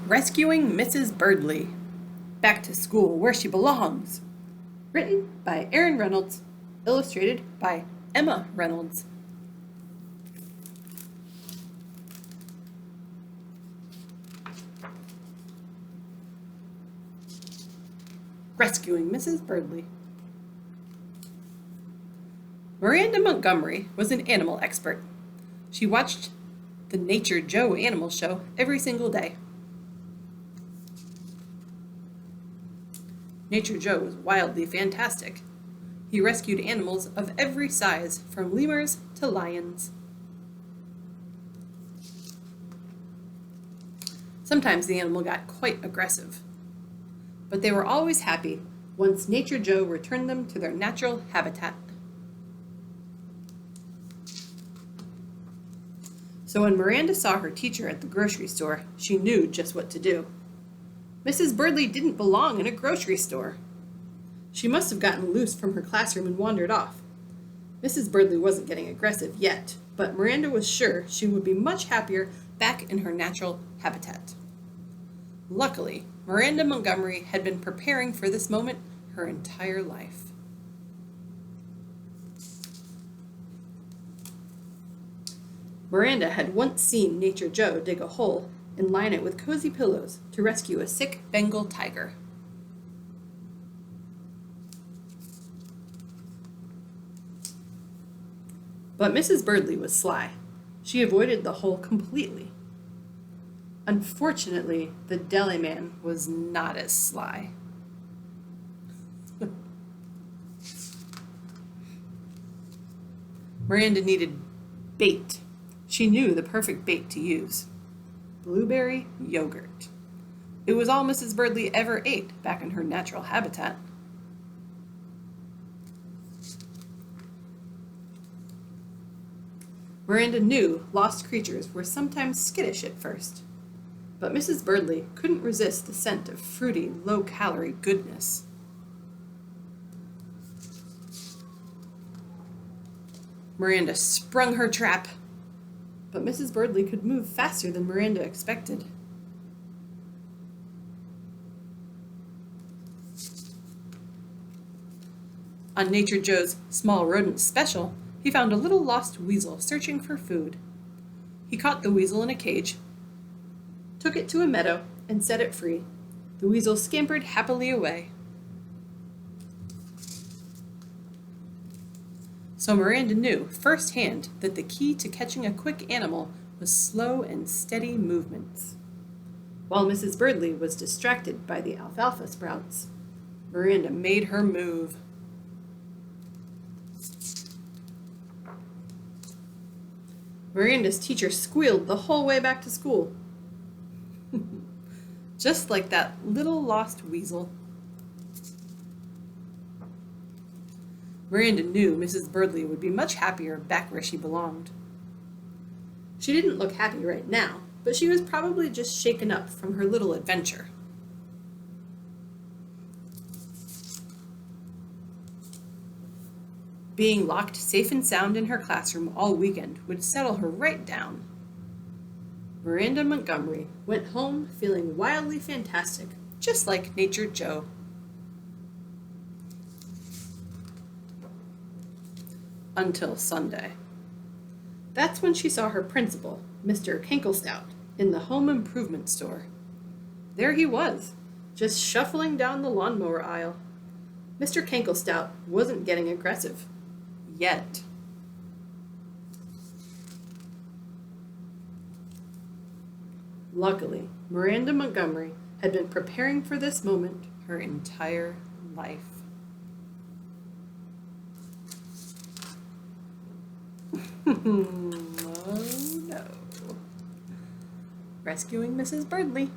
Rescuing Mrs. Birdley. Back to school where she belongs. Written by Reynolds. Illustrated by Emma Reynolds. Rescuing Mrs. Birdley. Miranda Montgomery was an animal expert. She watched the Nature Joe animal show every single day. Nature Joe was wildly fantastic. He rescued animals of every size, from lemurs to lions. Sometimes the animal got quite aggressive, but they were always happy once Nature Joe returned them to their natural habitat. So when Miranda saw her teacher at the grocery store, she knew just what to do. Mrs. Birdley didn't belong in a grocery store. She must have gotten loose from her classroom and wandered off. Mrs. Birdley wasn't getting aggressive yet, but Miranda was sure she would be much happier back in her natural habitat. Luckily, Miranda Montgomery had been preparing for this moment her entire life. Miranda had once seen Nature Joe dig a hole and line it with cozy pillows to rescue a sick Bengal tiger. But Mrs. Birdley was sly. She avoided the hole completely. Unfortunately, the deli man was not as sly. Miranda needed bait. She knew the perfect bait to use. Blueberry yogurt. It was all Mrs. Birdley ever ate back in her natural habitat. Miranda knew lost creatures were sometimes skittish at first, but Mrs. Birdley couldn't resist the scent of fruity, low-calorie goodness. Miranda sprung her trap, but Mrs. Birdley could move faster than Miranda expected. On Nature Joe's Small Rodent Special, he found a little lost weasel searching for food. He caught the weasel in a cage, took it to a meadow, and set it free. The weasel scampered happily away. So Miranda knew firsthand that the key to catching a quick animal was slow and steady movements. While Mrs. Birdley was distracted by the alfalfa sprouts, Miranda made her move. Miranda's teacher squealed the whole way back to school. Just like that little lost weasel. Miranda knew Mrs. Birdley would be much happier back where she belonged. She didn't look happy right now, but she was probably just shaken up from her little adventure. Being locked safe and sound in her classroom all weekend would settle her right down. Miranda Montgomery went home feeling wildly fantastic, just like Nature Joe. Until Sunday. That's when she saw her principal, Mr. Kanklestout, in the home improvement store. There he was, just shuffling down the lawnmower aisle. Mr. Kanklestout wasn't getting aggressive. Yet. Luckily, Miranda Montgomery had been preparing for this moment her entire life. Oh no. Rescuing Mrs. Birdley.